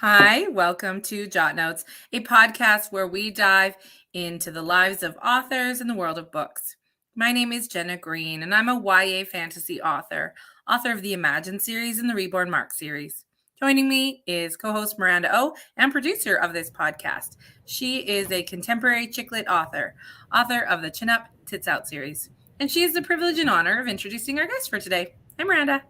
Hi, welcome to Jot Notes, a podcast where we dive into the lives of authors in the world of books. My name is Jenna Green, and I'm a YA fantasy author of the Imagine series and the Reborn Mark series. Joining me is co-host Miranda O and producer of this podcast. She is a contemporary chick lit author of the Chin Up, Tits Out series. And she has the privilege and honor of introducing our guest for today. Hi, Miranda.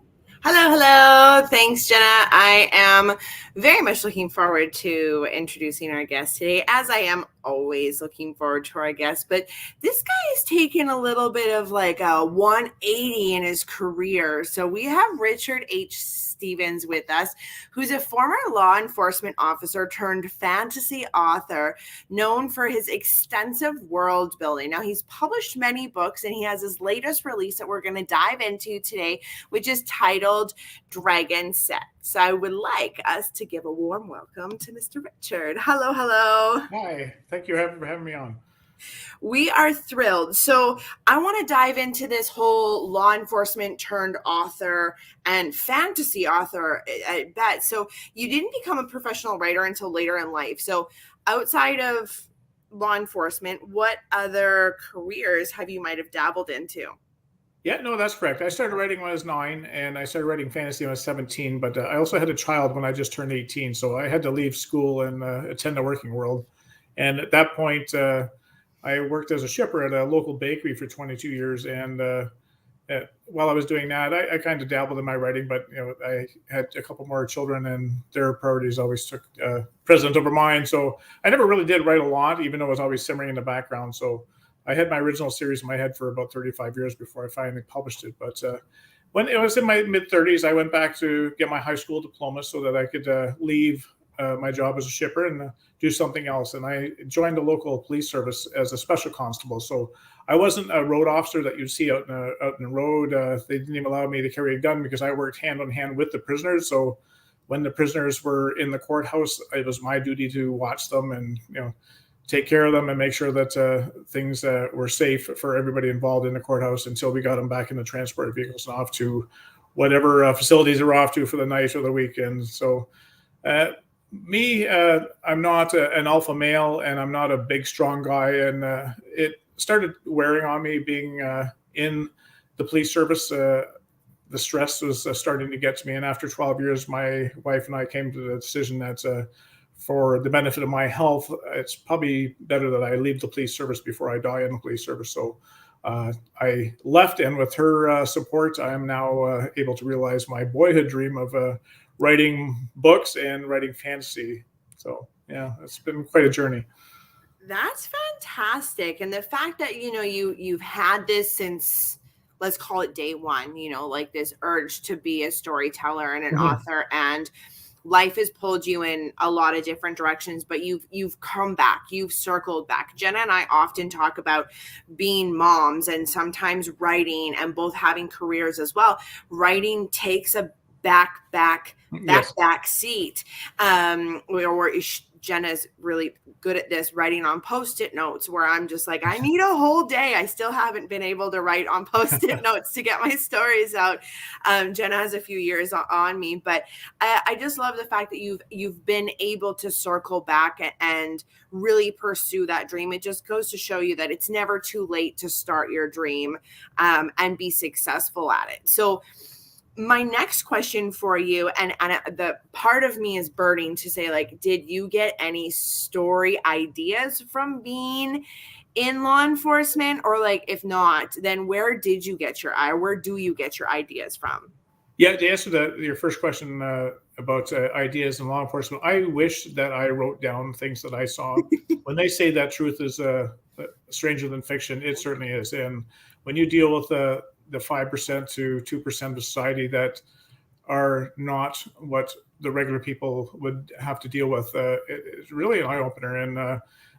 Hello. Thanks, Jenna. I am very much looking forward to introducing our guest today, as I am always looking forward to our guest. But this guy is taking a little bit of like a 180 in his career. So we have Richard H. Stevens with us, who's a former law enforcement officer turned fantasy author known for his extensive world building. Now, he's published many books, and he has his latest release that we're going to dive into today, which is titled Dragon Sect. So I would like us to give a warm welcome to Mr. Richard. Hello. Hi, thank you for having me on. We are thrilled. So I want to dive into this whole law enforcement turned author and fantasy author, I bet. So you didn't become a professional writer until later in life. So outside of law enforcement, what other careers have you might have dabbled into? Yeah, no, that's correct. I started writing when I was 9, and I started writing fantasy when I was 17, but I also had a child when I just turned 18, so I had to leave school and attend the working world. And at that point, I worked as a shipper at a local bakery for 22 years, and while I was doing that, I kind of dabbled in my writing, but I had a couple more children, and their priorities always took precedence over mine, so I never really did write a lot, even though it was always simmering in the background. So I had my original series in my head for about 35 years before I finally published it. But when it was in my mid-30s, I went back to get my high school diploma so that I could leave my job as a shipper and do something else. And I joined the local police service as a special constable. So I wasn't a road officer that you'd see out in the road. They didn't even allow me to carry a gun because I worked hand in hand with the prisoners. So when the prisoners were in the courthouse, it was my duty to watch them and take care of them and make sure that things were safe for everybody involved in the courthouse until we got them back in the transport vehicles and off to whatever facilities they were off to for the night or the weekend. So I'm not an alpha male, and I'm not a big, strong guy. And it started wearing on me being in the police service. The stress was starting to get to me. And after 12 years, my wife and I came to the decision that for the benefit of my health, it's probably better that I leave the police service before I die in the police service. So I left, and with her support, I am now able to realize my boyhood dream of writing books and writing fantasy. So yeah, it's been quite a journey. That's fantastic. And the fact that, you've had this since, let's call it day one, like this urge to be a storyteller and an author, and life has pulled you in a lot of different directions, but you've come back, you've circled back. Jenna and I often talk about being moms and sometimes writing, and both having careers as well. Writing takes a back seat. Or Jenna's really good at this, writing on Post-it notes, where I'm just like, I need a whole day. I still haven't been able to write on Post-it notes to get my stories out. Jenna has a few years on me, but I just love the fact that you've been able to circle back and really pursue that dream. It just goes to show you that it's never too late to start your dream and be successful at it. So my next question for you, and the part of me is burning to say, like, did you get any story ideas from being in law enforcement? Or like, if not, then where do you get your ideas from? Yeah, to answer your first question about ideas in law enforcement, I wish that I wrote down things that I saw. When they say that truth is stranger than fiction, it certainly is. And when you deal with the 5% to 2% of society that are not what the regular people would have to deal with, it's really an eye opener.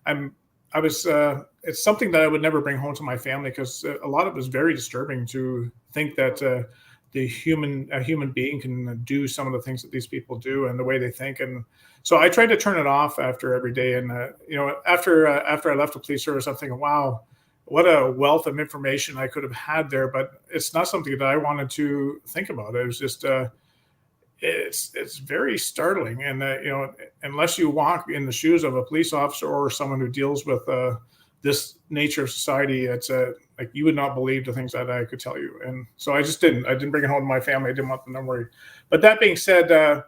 And it's something that I would never bring home to my family, because a lot of it is very disturbing to think that a human being can do some of the things that these people do and the way they think. And so I tried to turn it off after every day. And after I left the police service, I'm thinking, wow, what a wealth of information I could have had there, but it's not something that I wanted to think about. It was just it's very startling. And unless you walk in the shoes of a police officer or someone who deals with this nature of society, it's like you would not believe the things that I could tell you. And so I just didn't. I didn't bring it home to my family. I didn't want them to worry. But that being said,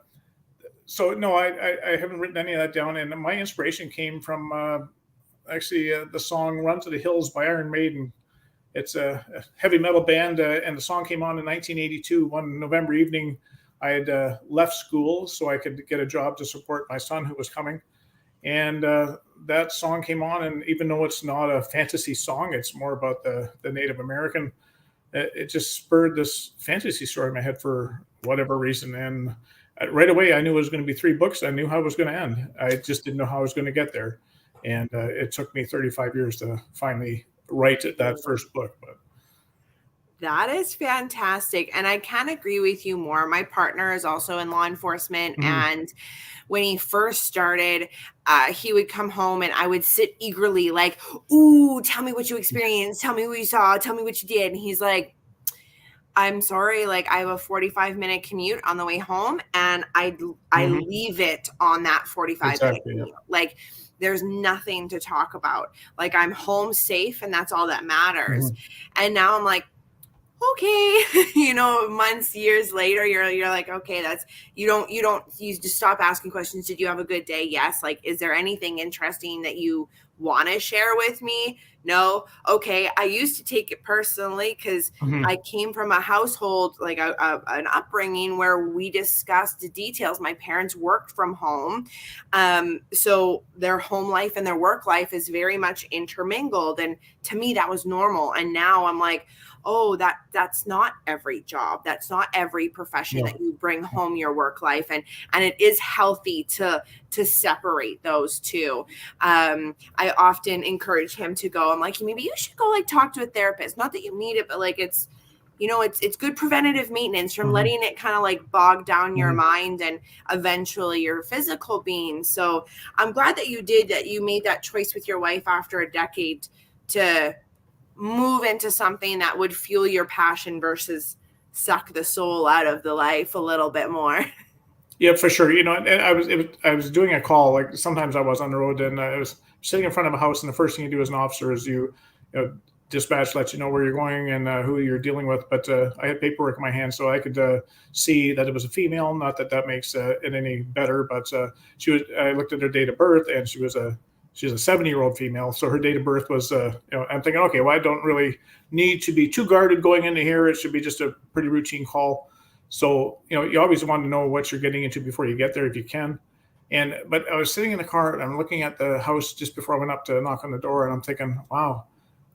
so no, I haven't written any of that down. And my inspiration came from actually the song "Run to the Hills" by Iron Maiden. It's a heavy metal band, and the song came on in 1982. One November evening, I had left school so I could get a job to support my son who was coming. And that song came on, and even though it's not a fantasy song, it's more about the Native American, it just spurred this fantasy story in my head for whatever reason. And right away, I knew it was going to be 3 books. I knew how it was going to end. I just didn't know how I was going to get there. And it took me 35 years to finally write that first book. But that is fantastic. And I can't agree with you more. My partner is also in law enforcement. And when he first started, he would come home and I would sit eagerly like, ooh, tell me what you experienced. Tell me what you saw. Tell me what you did. And he's like, I'm sorry, like I have a 45-minute commute on the way home, and I leave it on that 45-minute commute. Like there's nothing to talk about. Like I'm home safe, and that's all that matters. And now I'm like, okay, months, years later, you're like, okay, that's, you just stop asking questions. Did you have a good day? Yes. Like, is there anything interesting that you want to share with me? No. Okay. I used to take it personally because I came from a household, like an upbringing where we discussed the details. My parents worked from home. So their home life and their work life is very much intermingled. And to me, that was normal. And now I'm like, oh, that's not every job. That's not every profession that you bring home your work life. And it is healthy to separate those two. I often encourage him to go, I'm like, maybe you should go like talk to a therapist. Not that you need it, but like it's good preventative maintenance from letting it kind of like bog down your mind and eventually your physical being. So I'm glad that you made that choice with your wife after a decade to move into something that would fuel your passion versus suck the soul out of the life a little bit more. Yeah, for sure. And I was doing a call, like sometimes I was on the road and I was sitting in front of a house, and the first thing you do as an officer is you dispatch lets you know where you're going and who you're dealing with. But I had paperwork in my hand, so I could see that it was a female. Not that makes it any better, but I looked at her date of birth, and she's a 70-year-old female. So her date of birth was, I'm thinking, okay, well, I don't really need to be too guarded going into here. It should be just a pretty routine call. So, you always want to know what you're getting into before you get there if you can. But I was sitting in the car and I'm looking at the house just before I went up to knock on the door, and I'm thinking, wow,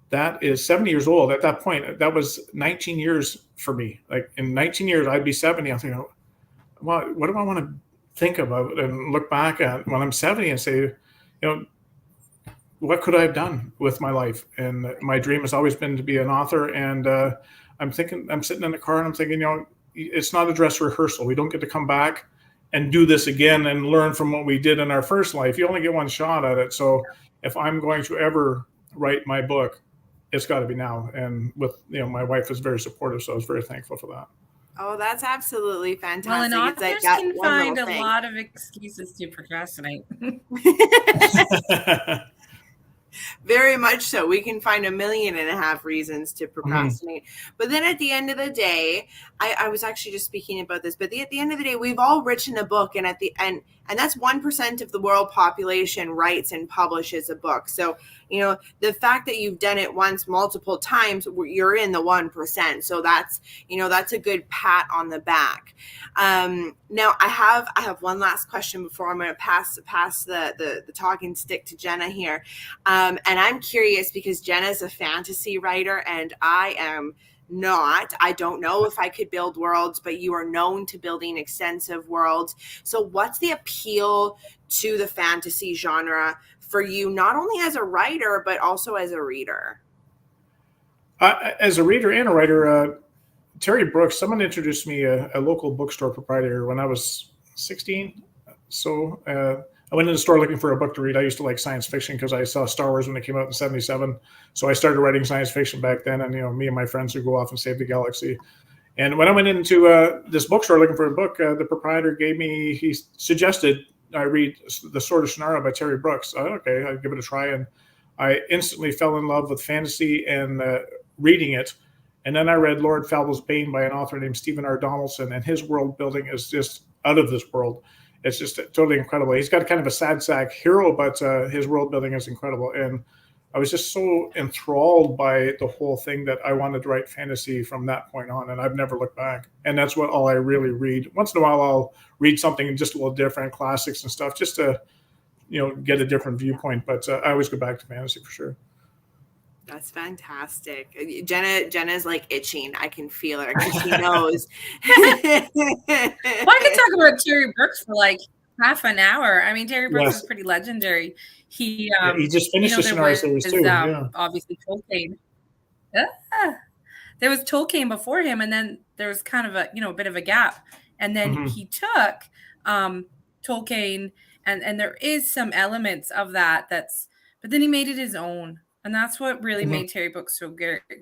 that is 70 years old. At that point, that was 19 years for me. Like in 19 years, I'd be 70. I'm thinking, well, what do I want to think about and look back at when I'm 70 and say, what could I have done with my life? And my dream has always been to be an author. And I'm sitting in the car and I'm thinking, it's not a dress rehearsal. We don't get to come back and do this again and learn from what we did in our first life. You only get one shot at it. So if I'm going to ever write my book, it's got to be now. And with, my wife is very supportive. So I was very thankful for that. Oh, that's absolutely fantastic. Well, and authors can find a lot of excuses to procrastinate. Very much so. We can find 1.5 million reasons to procrastinate. But then at the end of the day, I was actually just speaking about this, but at the end of the day, we've all written a book, and at the end, and that's 1% of the world population writes and publishes a book. So, the fact that you've done it once, multiple times, you're in the 1%. So that's a good pat on the back. Now I have one last question before I'm going to pass the talking stick to Jenna here. And I'm curious because Jenna's a fantasy writer and I am not. I don't know if I could build worlds, but you are known to building extensive worlds. So what's the appeal to the fantasy genre for you, not only as a writer, but also as a reader? As a reader and a writer, Terry Brooks, someone introduced me a local bookstore proprietor when I was 16. So I went in the store looking for a book to read. I used to like science fiction because I saw Star Wars when it came out in 1977. So I started writing science fiction back then. And, me and my friends would go off and save the galaxy. And when I went into this bookstore looking for a book, the proprietor he suggested I read The Sword of Shannara by Terry Brooks. Okay, I'd give it a try. And I instantly fell in love with fantasy and reading it. And then I read Lord Falbal's Bane by an author named Stephen R. Donaldson, and his world building is just out of this world. It's just totally incredible. He's got kind of a sad sack hero, but his world building is incredible. And I was just so enthralled by the whole thing that I wanted to write fantasy from that point on, and I've never looked back. And that's all I really read. Once in a while, I'll read something just a little different, classics and stuff, just to get a different viewpoint. But I always go back to fantasy for sure. That's fantastic. Jenna's like itching. I can feel her because she knows. Well, I could talk about Terry Brooks for like half an hour. I mean, Terry Brooks is pretty legendary. He just finished the Shannara series too. Obviously, Tolkien. There was Tolkien before him, and then there was kind of a bit of a gap, and then he took Tolkien, and there is some elements of that. But then he made it his own. And that's what really made Terry Brooks so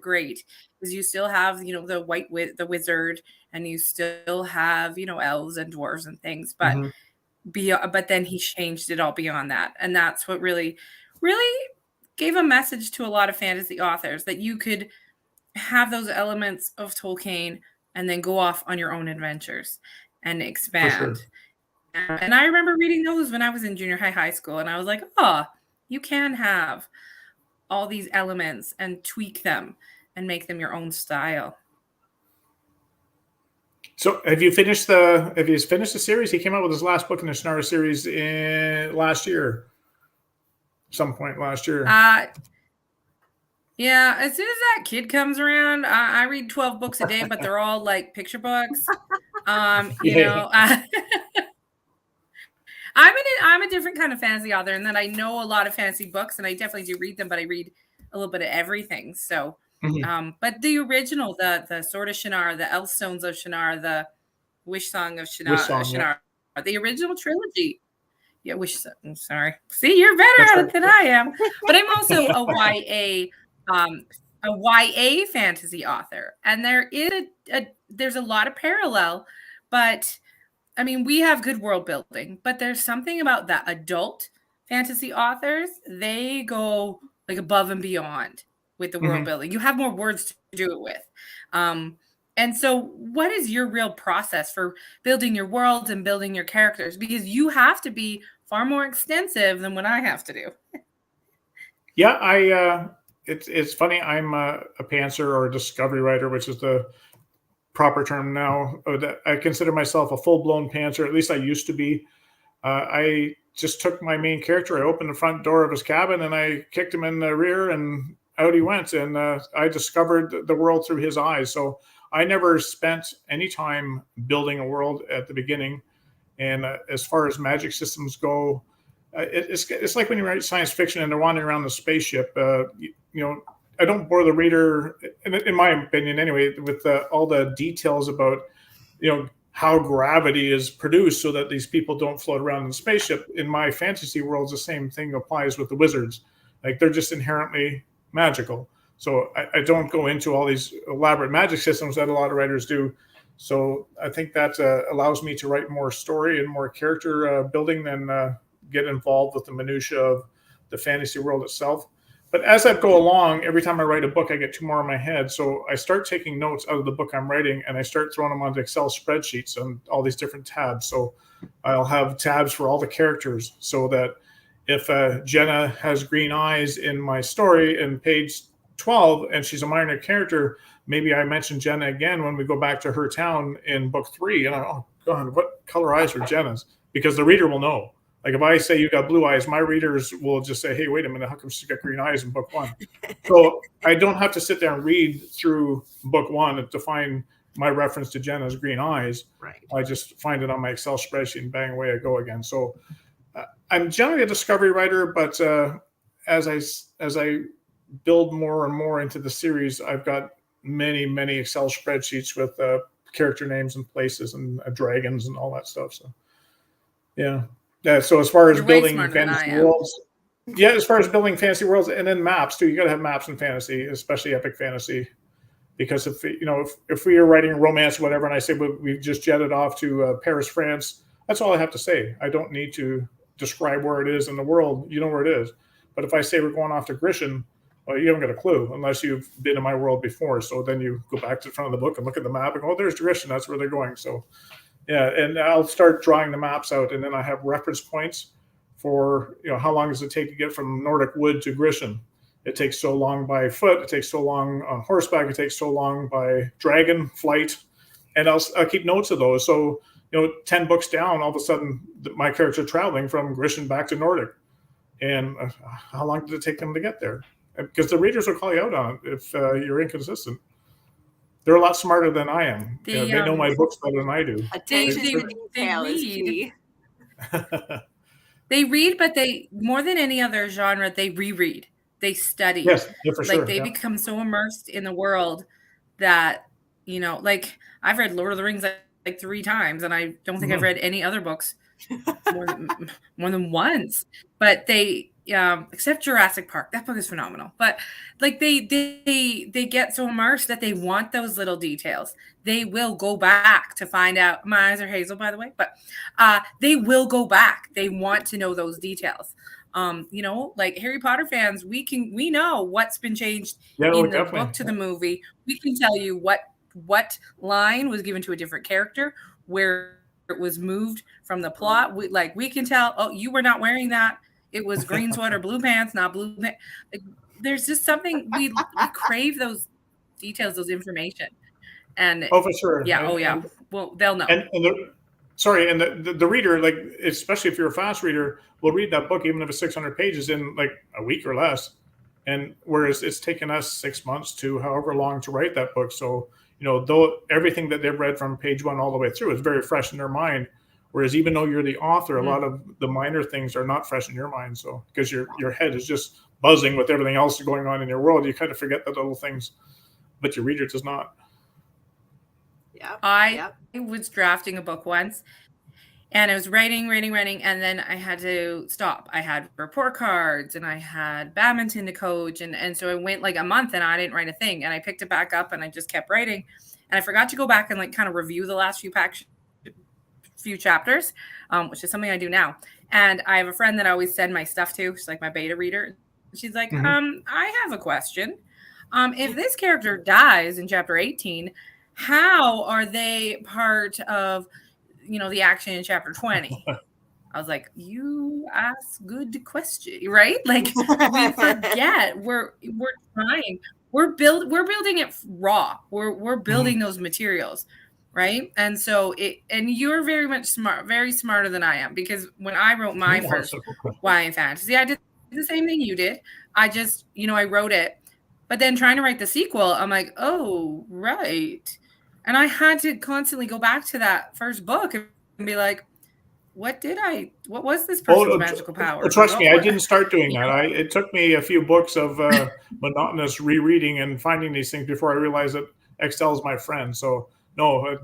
great, is you still have, the wizard, and you still have, elves and dwarves and things, but but then he changed it all beyond that. And that's what really, really gave a message to a lot of fantasy authors, that you could have those elements of Tolkien and then go off on your own adventures and expand. Sure. And I remember reading those when I was in junior high school, and I was like, you can have all these elements and tweak them and make them your own style. So have you finished the series? He came out with his last book in the Shannara series some point last year. Yeah, as soon as that kid comes around, I read 12 books a day, but they're all like picture books. I'm a different kind of fantasy author, in that I know a lot of fantasy books, and I definitely do read them, but I read a little bit of everything. So, but the original, the Sword of Shannara, the Elfstones of Shannara, the Wish Song of Shannara, the original trilogy. Yeah, I'm sorry. See, you're better at it than I am. But I'm also a YA fantasy author, and there's a lot of parallel, but I mean, we have good world building, but there's something about the adult fantasy authors. They go like above and beyond with the world building. You have more words to do it with. And so what is your real process for building your worlds and building your characters? Because you have to be far more extensive than what I have to do. Yeah, it's funny. I'm a pantser or a discovery writer, which is the proper term now. I consider myself a full-blown pantser. At least I used to be. I just took my main character. I opened the front door of his cabin and I kicked him in the rear, and out he went. And I discovered the world through his eyes. So I never spent any time building a world at the beginning. And as far as magic systems go, it's like when you write science fiction and they're wandering around the spaceship. I don't bore the reader, in my opinion anyway, with all the details about, how gravity is produced so that these people don't float around in the spaceship. In my fantasy worlds, the same thing applies with the wizards. Like, they're just inherently magical. So I don't go into all these elaborate magic systems that a lot of writers do. So I think that allows me to write more story and more character building than get involved with the minutia of the fantasy world itself. But as I go along, every time I write a book, I get two more in my head. So I start taking notes out of the book I'm writing, and I start throwing them onto Excel spreadsheets and all these different tabs. So I'll have tabs for all the characters, so that if Jenna has green eyes in my story in page 12 and she's a minor character, maybe I mention Jenna again when we go back to her town in book 3. And oh God, what color eyes are Jenna's? Because the reader will know. Like, if I say you got blue eyes, my readers will just say, hey, wait a minute, how come she's got green eyes in book 1? So I don't have to sit there and read through book 1 to find my reference to Jenna's green eyes. Right. I just find it on my Excel spreadsheet and bang, away I go again. So I'm generally a discovery writer, but as I build more and more into the series, I've got many, many Excel spreadsheets with character names and places and dragons and all that stuff. So, yeah. Yeah, so as far as building fantasy worlds, and then maps too. You got to have maps in fantasy, especially epic fantasy. Because if we are writing romance or whatever, and I say we've just jetted off to Paris, France, that's all I have to say. I don't need to describe where it is in the world. You know where it is. But if I say we're going off to Grecian, well, you don't get a clue unless you've been in my world before. So then you go back to the front of the book and look at the map and go, oh, there's Grecian. That's where they're going. So yeah, and I'll start drawing the maps out, and then I have reference points for how long does it take to get from Nordic Wood to Grecian. It takes so long by foot. It takes so long on horseback. It takes so long by dragon flight, and I'll keep notes of those. So 10 books down, all of a sudden my characters are traveling from Grecian back to Nordic, and how long did it take them to get there? Because the readers will call you out on it if you're inconsistent. They're a lot smarter than I am. They know my books better than I do. Attention to detail is key. They read, but they, more than any other genre, they reread. They study. Yes, yeah, for sure. They become so immersed in the world that, like I've read Lord of the Rings like 3 times, and I don't think I've read any other books more than once. But they, except Jurassic Park, that book is phenomenal. But like they get so immersed that they want those little details. They will go back to find out. My eyes are hazel, by the way, but they will go back. They want to know those details. Like Harry Potter fans, we know what's been changed in the book to the movie. We can tell you what line was given to a different character, where it was moved from the plot. We can tell, oh, you were not wearing that. It was green sweater, blue pants, not blue pants. Like, there's just something we crave those details, those information. And oh, for sure. Yeah. Well, they'll know. And the reader, like, especially if you're a fast reader, will read that book even if it's 600 pages in like a week or less. And whereas it's taken us 6 months to however long to write that book. So, though everything that they've read from page 1 all the way through is very fresh in their mind. Whereas even though you're the author, a lot of the minor things are not fresh in your mind. So because your head is just buzzing with everything else going on in your world, you kind of forget the little things, but your reader does not. Yeah. I was drafting a book once, and I was writing, and then I had to stop. I had report cards, and I had badminton to coach, and so I went like a month, and I didn't write a thing. And I picked it back up, and I just kept writing, and I forgot to go back and like kind of review the last few chapters, which is something I do now. And I have a friend that I always send my stuff to. She's like my beta reader. She's like, I have a question. If this character dies in chapter 18, how are they part of, the action in chapter 20? I was like, you ask good question, right? Like we forget. We're trying. We're building it raw. We're building those materials, right? And so and you're very much very smarter than I am, because when I wrote my first YA fantasy, I did the same thing you did. I just, I wrote it, but then trying to write the sequel, I'm like, oh, right. And I had to constantly go back to that first book and be like, what was this person's magical power? Trust me, I didn't start doing that. It took me a few books of monotonous rereading and finding these things before I realized that Excel is my friend. So no,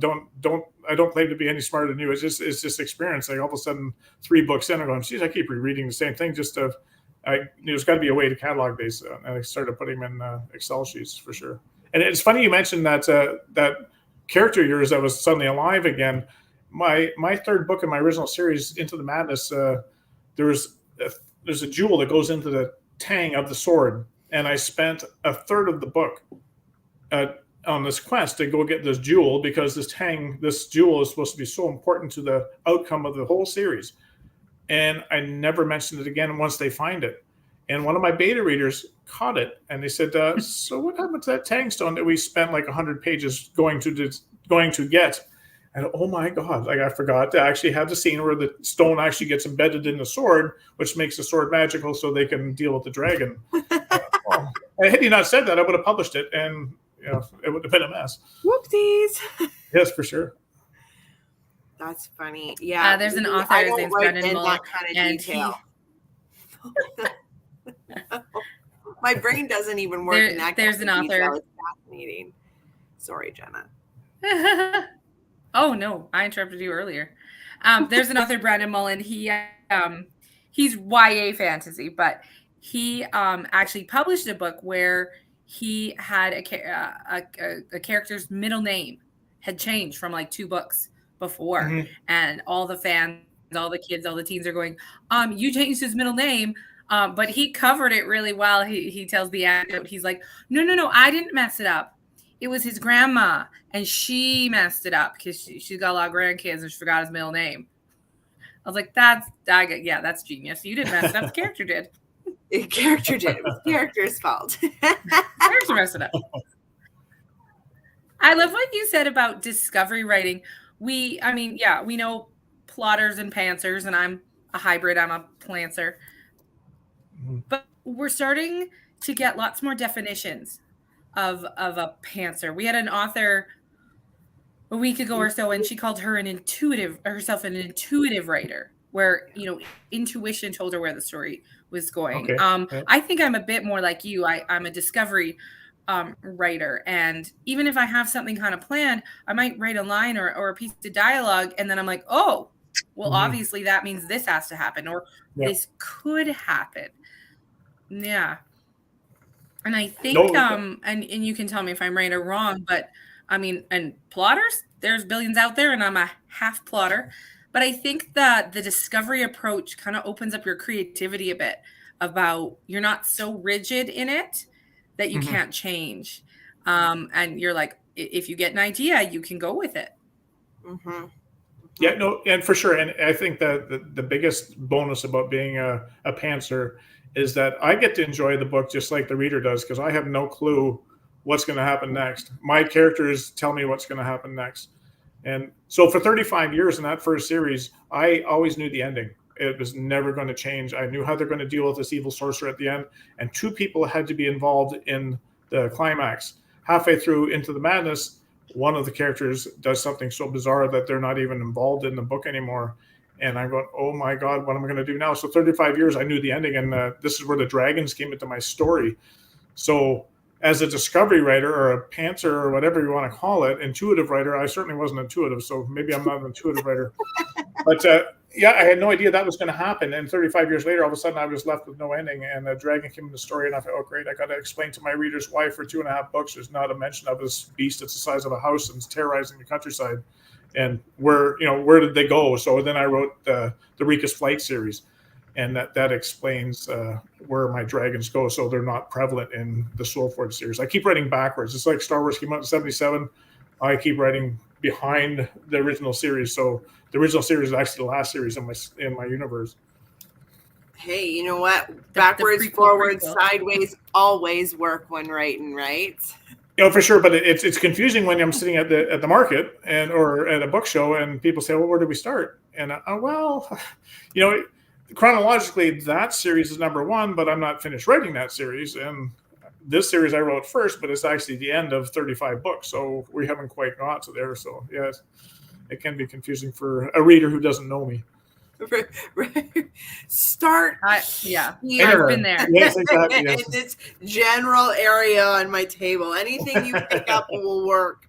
I don't claim to be any smarter than you. It's just experience. Like all of a sudden 3 books in, I'm going, geez, I keep rereading the same thing. There's got to be a way to catalog these. And I started putting them in Excel sheets for sure. And it's funny you mentioned that character of yours that was suddenly alive again. My 3rd book in my original series, Into the Madness, there's a jewel that goes into the tang of the sword, and I spent a third of the book on this quest to go get this jewel, because this jewel is supposed to be so important to the outcome of the whole series. And I never mentioned it again once they find it. And one of my beta readers caught it, and they said, so what happened to that tang stone that we spent like 100 pages going to get? And oh my God, like I forgot to actually have the scene where the stone actually gets embedded in the sword, which makes the sword magical so they can deal with the dragon. Had you not said that, I would have published it, and it would have been a mess. Whoopsies. Yes, for sure. That's funny. Yeah. There's an author, his name's Brendan Mull, that kind of detail. My brain doesn't even work in that there's an author. It's fascinating. Sorry, Jenna. Oh no, I interrupted you earlier. There's an author, Brendan Mullen. He's YA fantasy, but he actually published a book where he had a character's middle name had changed from like 2 books before, Mhm. and all the fans, all the kids, all the teens are going, you changed his middle name. But he covered it really well. He tells the anecdote. He's like, no, I didn't mess it up. It was his grandma, and she messed it up because she's got a lot of grandkids and she forgot his middle name. I was like, that's genius. You didn't mess it up. The character did. The character did. It was the character's fault. Character messed it up. I love what you said about discovery writing. We know plotters and pantsers, and I'm a hybrid. I'm a plantser. But we're starting to get lots more definitions of a pantser. We had an author a week ago or so, and she called herself an intuitive writer, where intuition told her where the story was going. Okay. I think I'm a bit more like you. I'm a discovery writer, and even if I have something kind of planned, I might write a line or a piece of dialogue, and then I'm like, oh, well, obviously that means this has to happen, or this could happen. Yeah. And I think, and you can tell me if I'm right or wrong, but I mean, and plotters, there's billions out there, and I'm a half plotter. But I think that the discovery approach kind of opens up your creativity a bit, about you're not so rigid in it that you can't change. And you're like, if you get an idea, you can go with it. Yeah, no, and for sure. And I think that the biggest bonus about being a pantser is that I get to enjoy the book just like the reader does, because I have no clue what's going to happen next. My characters tell me what's going to happen next. And so for 35 years in that first series, I always knew the ending. It was never going to change. I knew how they're going to deal with this evil sorcerer at the end. And 2 people had to be involved in the climax. Halfway through Into the Madness, one of the characters does something so bizarre that they're not even involved in the book anymore. And I'm going, oh my God, what am I going to do now? So 35 years, I knew the ending. And this is where the dragons came into my story. So as a discovery writer, or a pantser, or whatever you want to call it, intuitive writer, I certainly wasn't intuitive. So maybe I'm not an intuitive writer. But yeah, I had no idea that was going to happen. And 35 years later, all of a sudden I was left with no ending. And a dragon came in the story, and I thought, oh, great, I got to explain to my readers why for 2.5 books there's not a mention of this beast that's the size of a house and it's terrorizing the countryside. And where did they go? So then I wrote the Reecah's Flight series, and that explains where my dragons go. So they're not prevalent in the Soulforge series. I keep writing backwards. It's like Star Wars came out in 1977. I keep writing behind the original series. So the original series is actually the last series in my universe. Hey, you know what? Backwards, forwards, sideways always work when writing, right? For sure, but it's confusing when I'm sitting at the market or at a book show, and people say, "Well, where did we start?" And chronologically, that series is number 1, but I'm not finished writing that series. And this series I wrote first, but it's actually the end of 35 books, so we haven't quite got to there. So yes, it can be confusing for a reader who doesn't know me. Start yeah, here. I've been there. Yes, exactly. Yes. In this general area on my table, anything you pick up will work.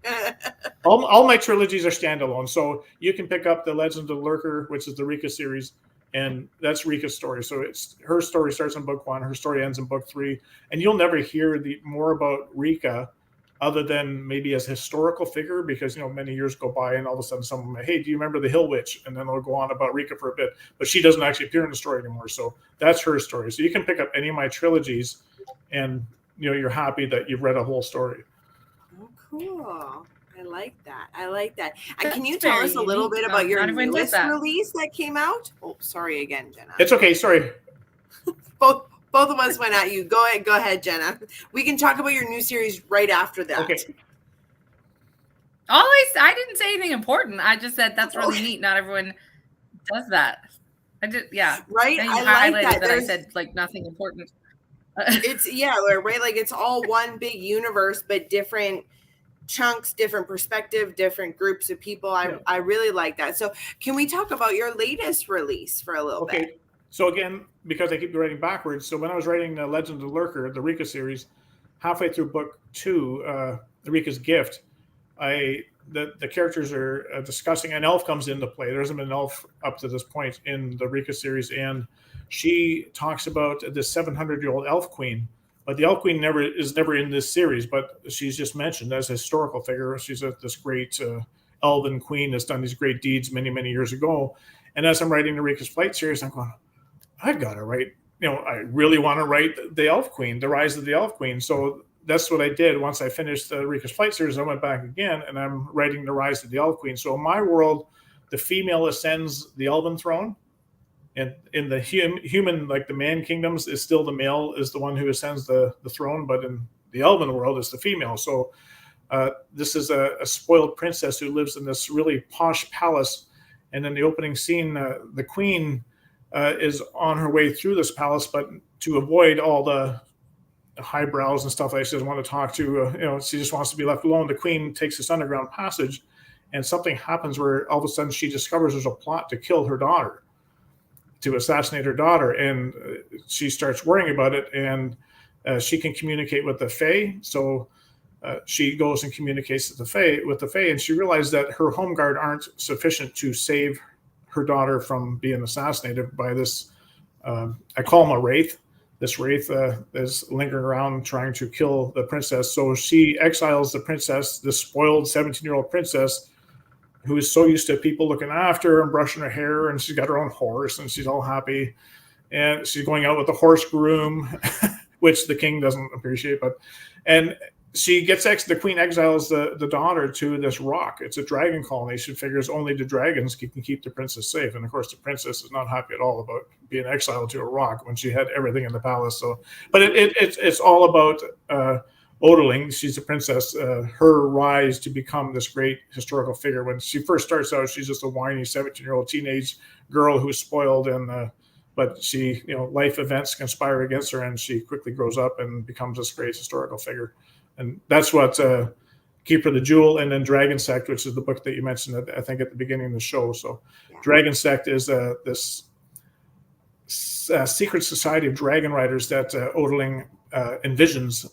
All my trilogies are standalone, so you can pick up the Legend of the Lurker, which is the Reecah series, and that's Reecah's story. So her story starts in book 1, her story ends in book 3, and you'll never hear more about Reecah other than maybe as a historical figure, because many years go by and all of a sudden someone, hey, do you remember the Hill Witch? And then they'll go on about Reecah for a bit, but she doesn't actually appear in the story anymore. So that's her story. So you can pick up any of my trilogies, and you're happy that you've read a whole story. Oh, cool. I like that. And can you tell us a little bit about your newest release that came out? Oh, sorry again, Jenna. It's okay. Sorry. Both of us went at you. Go ahead, Jenna. We can talk about your new series right after that. Okay. I didn't say anything important. I just said that's really neat. Not everyone does that. I did, yeah. Right. I like that. I said like nothing important. It's right. Like it's all one big universe, but different chunks, different perspective, different groups of people. I really like that. So can we talk about your latest release for a little bit? So again, because I keep writing backwards, so when I was writing the Legend of the Lurker, the Reecah series, halfway through book 2, the Reecah's Gift, the characters are discussing, an elf comes into play. There hasn't been an elf up to this point in the Reecah series, and she talks about this 700-year-old elf queen But the Elf Queen is never in this series, but she's just mentioned as a historical figure. She's this great elven queen that's done these great deeds many, many years ago. And as I'm writing the Reecah's Flight series, I'm going, I've got to write, I really want to write the Elf Queen, the Rise of the Elf Queen. So that's what I did. Once I finished the Reecah's Flight series, I went back again and I'm writing the Rise of the Elf Queen. So in my world, the female ascends the elven throne. And in the human, like the man kingdoms, is still the male is the one who ascends the throne. But in the elven world, it's the female. So this is a spoiled princess who lives in this really posh palace. And in the opening scene, the queen is on her way through this palace, but to avoid all the highbrows and stuff like she doesn't want to talk to, she just wants to be left alone. The queen takes this underground passage, and something happens where all of a sudden she discovers there's a plot to kill her daughter, to assassinate her daughter, and she starts worrying about it. And she can communicate with the Fae, so she goes and communicates with the Fae, and she realizes that her home guard aren't sufficient to save her daughter from being assassinated by this. I call him a wraith. This wraith is lingering around trying to kill the princess. So she exiles the princess, this spoiled 17-year-old princess, who is so used to people looking after her and brushing her hair, and she's got her own horse, and she's all happy, and she's going out with the horse groom, which the king doesn't appreciate. And she gets the queen exiles the daughter to this rock. It's a dragon colony. She figures only the dragons can keep the princess safe. And of course, the princess is not happy at all about being exiled to a rock when she had everything in the palace. So, but it's all about Odeling. She's a princess. Her rise to become this great historical figure. When she first starts out, she's just a whiny 17-year-old teenage girl who's spoiled, and but she, life events conspire against her, and she quickly grows up and becomes this great historical figure. And that's what Keeper of the Jewel, and then Dragon Sect, which is the book that you mentioned, I think, at the beginning of the show. So Dragon Sect is this secret society of dragon riders that Odeling envisions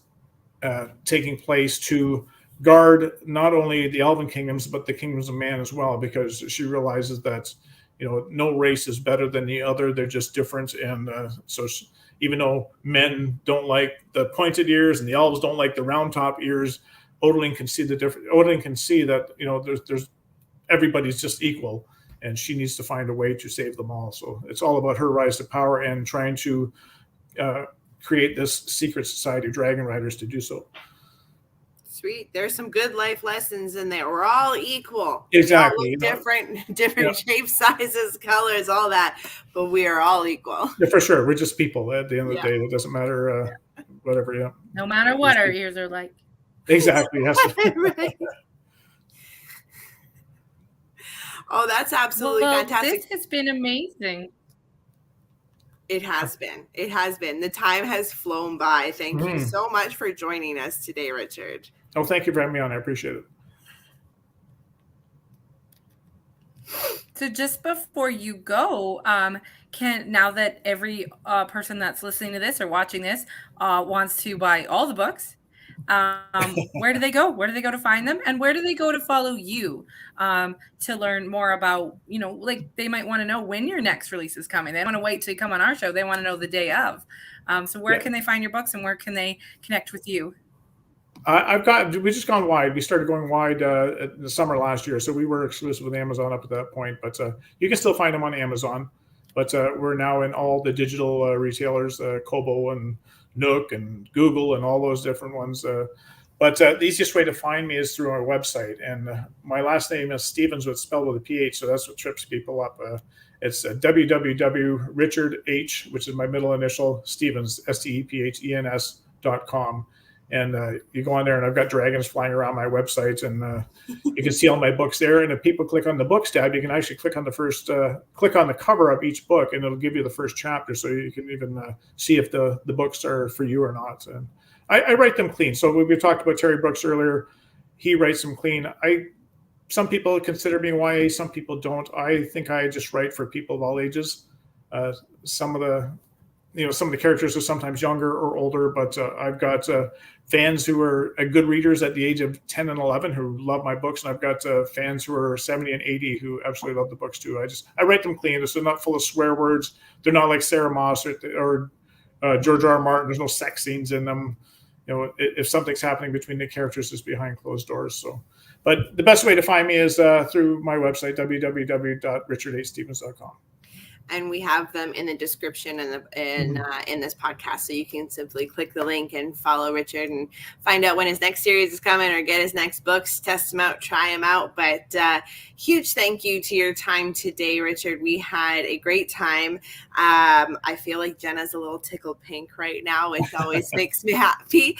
taking place to guard not only the elven kingdoms, but the kingdoms of man as well, because she realizes that, no race is better than the other. They're just different. And so even though men don't like the pointed ears and the elves don't like the round top ears, Odeling can see the difference. Odeling can see that, there's everybody's just equal, and she needs to find a way to save them all. So it's all about her rise to power and trying to create this secret society of dragon riders to do so. Sweet. There's some good life lessons in there. We're all equal. Exactly. We all look different shapes, sizes, colors, all that, but we are all equal. Yeah, for sure. We're just people at the end of the day. It doesn't matter whatever. Yeah. No matter what our ears are like. Exactly. Yes. Right. Oh, that's absolutely fantastic. This has been amazing. It has been. It has been. The time has flown by. Thank you so much for joining us today, Richard. Oh, thank you for having me on. I appreciate it. So just before you go, now that every person that's listening to this or watching this wants to buy all the books, where do they go? Where do they go to find them? And where do they go to follow you to learn more about, like they might want to know when your next release is coming. They don't want to wait to come on our show. They want to know the day of. So where can they find your books, and where can they connect with you? We just gone wide. We started going wide in the summer last year. So we were exclusive with Amazon up at that point, but you can still find them on Amazon. But we're now in all the digital retailers, Kobo and Nook and Google and all those different ones. But the easiest way to find me is through our website. And my last name is Stevens, but spelled with a PH. So that's what trips people up. It's www.richardh, which is my middle initial, Stevens, STEPHENS.com. And you go on there, and I've got dragons flying around my website, and you can see all my books there. And if people click on the books tab, you can actually click on click on the cover of each book, and it'll give you the first chapter, so you can even see if the books are for you or not. And I write them clean. So we talked about Terry Brooks earlier. He writes them clean. Some people consider me YA, some people don't. I think I just write for people of all ages. Some of the characters are sometimes younger or older, but I've got fans who are good readers at the age of 10 and 11 who love my books, and I've got fans who are 70 and 80 who absolutely love the books too. I write them clean. So they're not full of swear words. They're not like Sarah Moss or George R. R. Martin. There's no sex scenes in them. You know, if something's happening between the characters, it's behind closed doors. So, but the best way to find me is through my website, www.richardastevens.com. And we have them in the description in this podcast, so you can simply click the link and follow Richard and find out when his next series is coming or get his next books, test them out, try them out. But huge thank you to your time today, Richard. We had a great time. I feel like Jenna's a little tickled pink right now, which always makes me happy.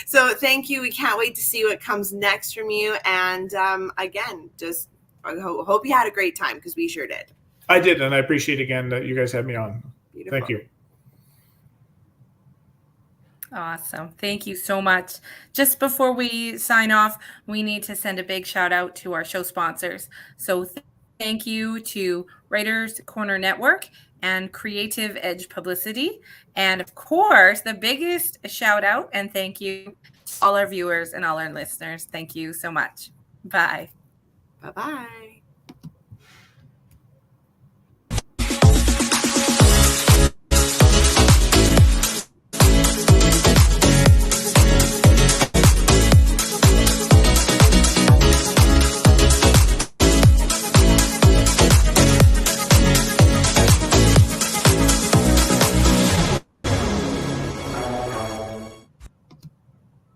So thank you. We can't wait to see what comes next from you. And again, just I hope you had a great time, because we sure did. I did, and I appreciate again that you guys had me on. Beautiful. Thank you. Awesome. Thank you so much. Just before we sign off, we need to send a big shout out to our show sponsors. So thank you to Writers Corner Network and Creative Edge Publicity. And of course, the biggest shout out and thank you to all our viewers and all our listeners. Thank you so much. Bye. Bye-bye.